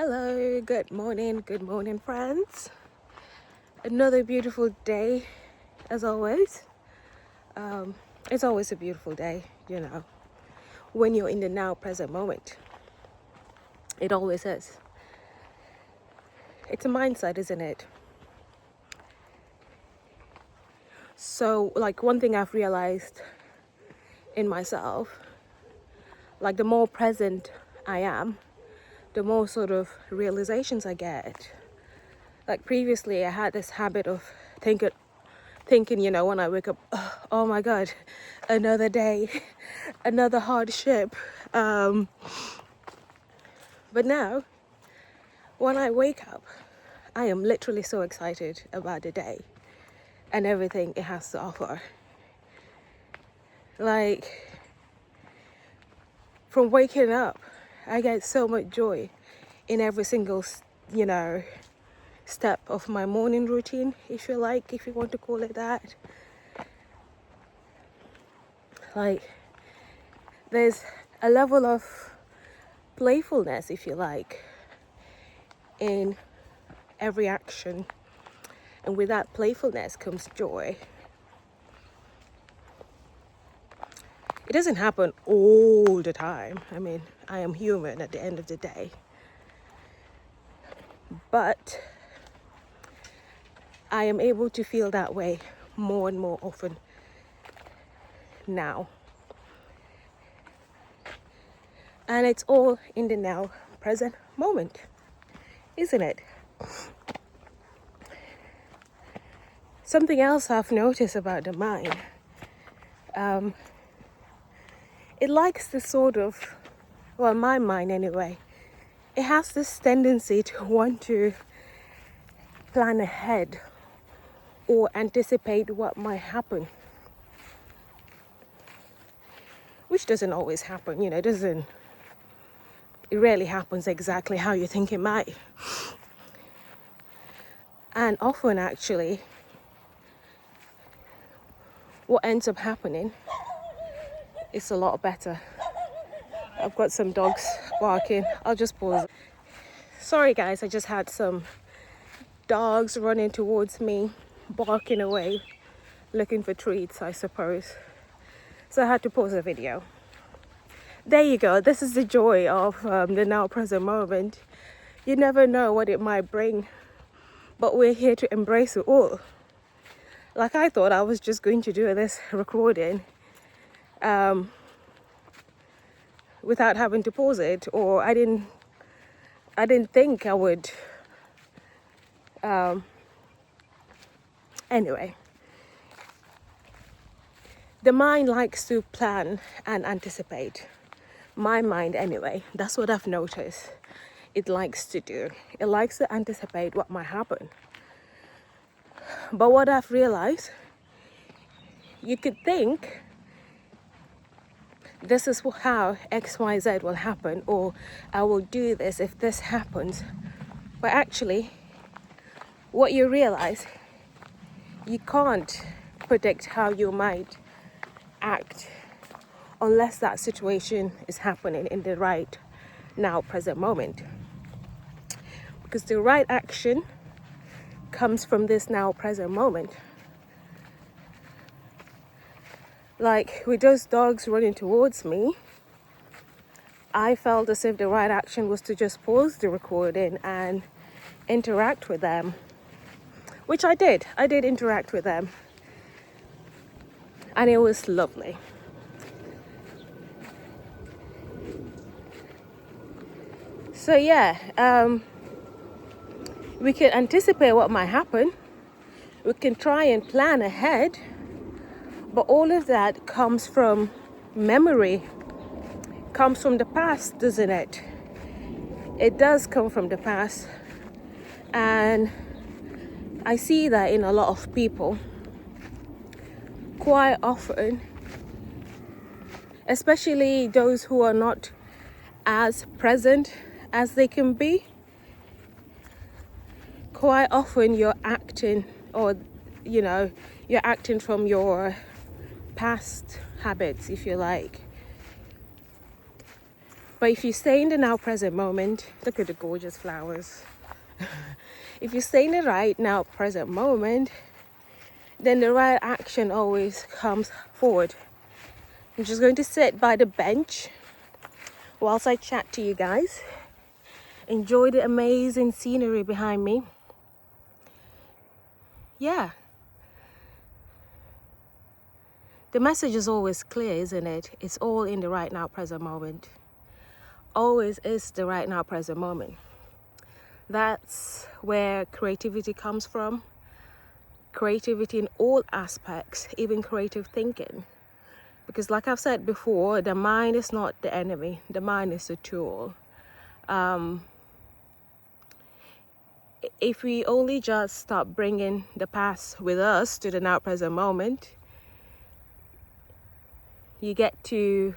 Hello, good morning, friends. Another beautiful day, as always. It's always a beautiful day, when you're in the now present moment. It always is. It's a mindset, isn't it? So, one thing I've realized in myself, the more present I am, the more sort of realizations I get. Like previously, I had this habit of thinking, when I wake up, oh my God, another day, another hardship. But now, when I wake up, I am literally so excited about the day and everything it has to offer. From waking up, I get so much joy in every single, step of my morning routine, if you want to call it that. There's a level of playfulness, if you like, in every action. And with that playfulness comes joy. It doesn't happen all the time. I mean, I am human at the end of the day. But I am able to feel that way more and more often now. And it's all in the now present moment, isn't it? Something else I've noticed about the mind, it likes this sort of, well, my mind anyway, it has this tendency to want to plan ahead or anticipate what might happen, which doesn't always happen. It rarely happens exactly how you think it might. And often, actually, what ends up happening is a lot better. I've got some dogs barking. I'll just pause. Sorry guys, I just had some dogs running towards me, barking away, looking for treats, I suppose. So I had to pause the video. There you go. This is the joy of the now present moment. You never know what it might bring, but we're here to embrace it all. I thought I was just going to do this recording without having to pause it, or I didn't think I would. Anyway, the mind likes to plan and anticipate. My mind, anyway, that's what I've noticed. It likes to do. It likes to anticipate what might happen. But what I've realized, you could think this is how XYZ will happen, or I will do this if this happens. But actually, what you realize, you can't predict how you might act unless that situation is happening in the right now present moment. Because the right action comes from this now present moment. With those dogs running towards me, I felt as if the right action was to just pause the recording and interact with them, which I did. I did interact with them, and it was lovely. So yeah, we can anticipate what might happen. We can try and plan ahead, but all of that comes from memory, comes from the past, doesn't it? It does come from the past, and I see that in a lot of people quite often, especially those who are not as present as they can be. Quite often you're acting, or you're acting from your past habits, if you like. But if you stay in the now present moment, look at the gorgeous flowers. If you stay in the right now present moment, then the right action always comes forward. I'm just going to sit by the bench whilst I chat to you guys. Enjoy the amazing scenery behind me. Yeah. The message is always clear, isn't it? It's all in the right now present moment. Always is the right now present moment. That's where creativity comes from. Creativity in all aspects, even creative thinking. Because like I've said before, the mind is not the enemy. The mind is a tool. If we only just stop bringing the past with us to the now present moment, you get to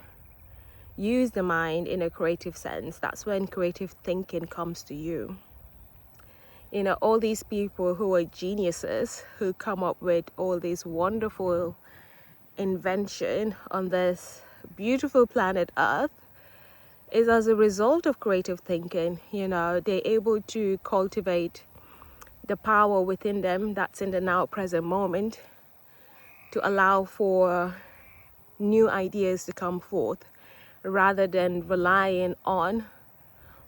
use the mind in a creative sense. That's when creative thinking comes to you. You know, all these people who are geniuses, who come up with all these wonderful invention on this beautiful planet Earth, is as a result of creative thinking. You know, they're able to cultivate the power within them that's in the now present moment to allow for new ideas to come forth, rather than relying on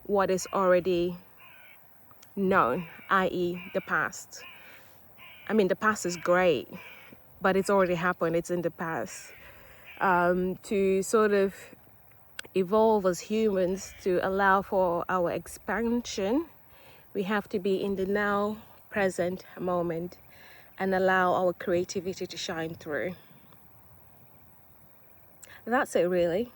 what is already known, i.e. the past. I mean, the past is great, but it's already happened, it's in the past. To sort of evolve as humans, to allow for our expansion, we have to be in the now present moment and allow our creativity to shine through. That's it, really.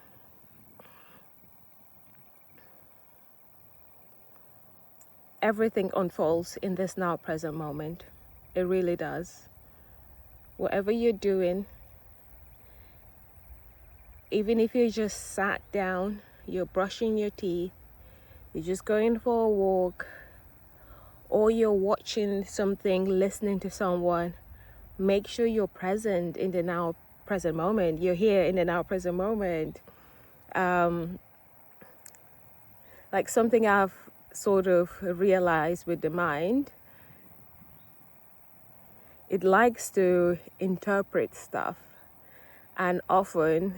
Everything unfolds in this now present moment. It really does. Whatever you're doing, even if you just sat down, you're brushing your teeth, you're just going for a walk, or you're watching something, listening to someone, make sure you're present in the now present moment. You're here in the now present moment. Like something I've sort of realized with the mind, it likes to interpret stuff, and often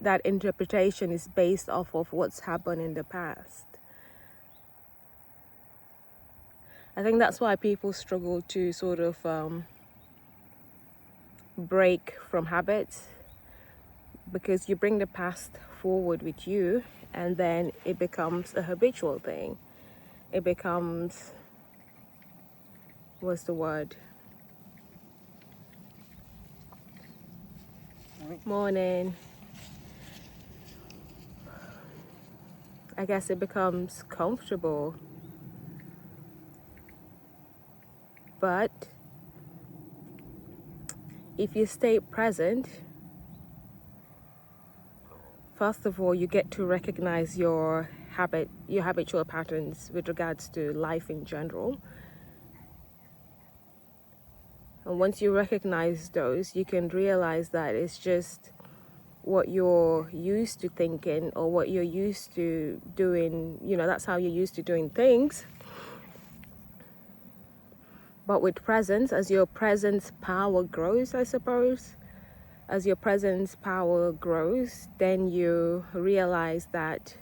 that interpretation is based off of what's happened in the past. I think that's why people struggle to sort of break from habits, because you bring the past forward with you and then it becomes a habitual thing. It becomes, what's the word? Morning. I guess it becomes comfortable. But if you stay present, first of all, you get to recognize your habitual patterns with regards to life in general. And once you recognize those, you can realize that it's just what you're used to thinking, or what you're used to doing. You know, that's how you're used to doing things. But with presence, as your presence power grows, I suppose, as your presence power grows, then you realize that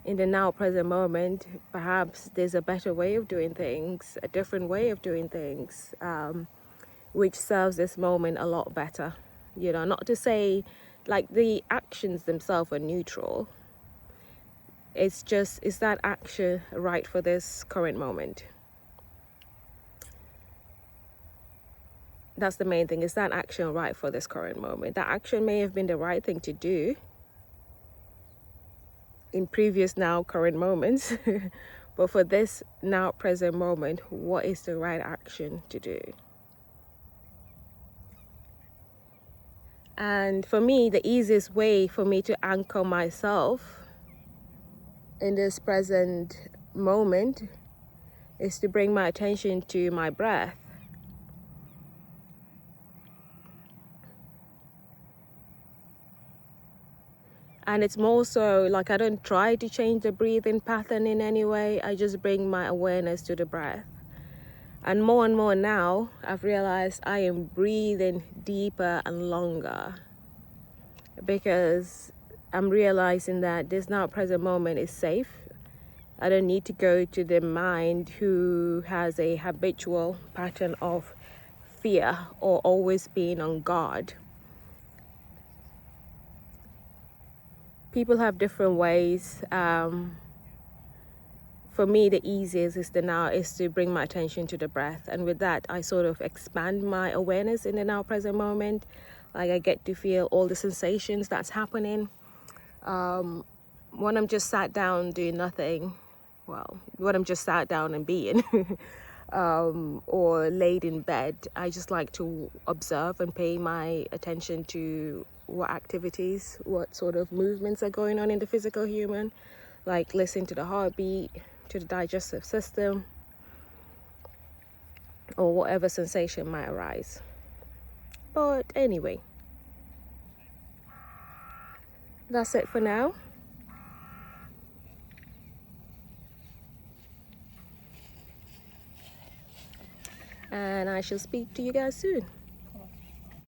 in the now present moment, perhaps there's a better way of doing things, a different way of doing things, which serves this moment a lot better. You know, not to say like the actions themselves are neutral. It's just, is that action right for this current moment? That's the main thing. Is that action right for this current moment? That action may have been the right thing to do in previous now current moments, but for this now present moment, what is the right action to do? And for me, the easiest way for me to anchor myself in this present moment is to bring my attention to my breath. And it's more so like I don't try to change the breathing pattern in any way. I just bring my awareness to the breath. And more now, I've realized I am breathing deeper and longer, because I'm realizing that this now present moment is safe. I don't need to go to the mind who has a habitual pattern of fear or always being on guard. People have different ways. For me, the easiest is to bring my attention to the breath, and with that I sort of expand my awareness in the now present moment. Like I get to feel all the sensations that's happening. When I'm just sat down doing nothing, well, when I'm just sat down and being or laid in bed, I just like to observe and pay my attention to what activities, what sort of movements are going on in the physical human, like listen to the heartbeat, to the digestive system, or whatever sensation might arise. But anyway, that's it for now. And I shall speak to you guys soon.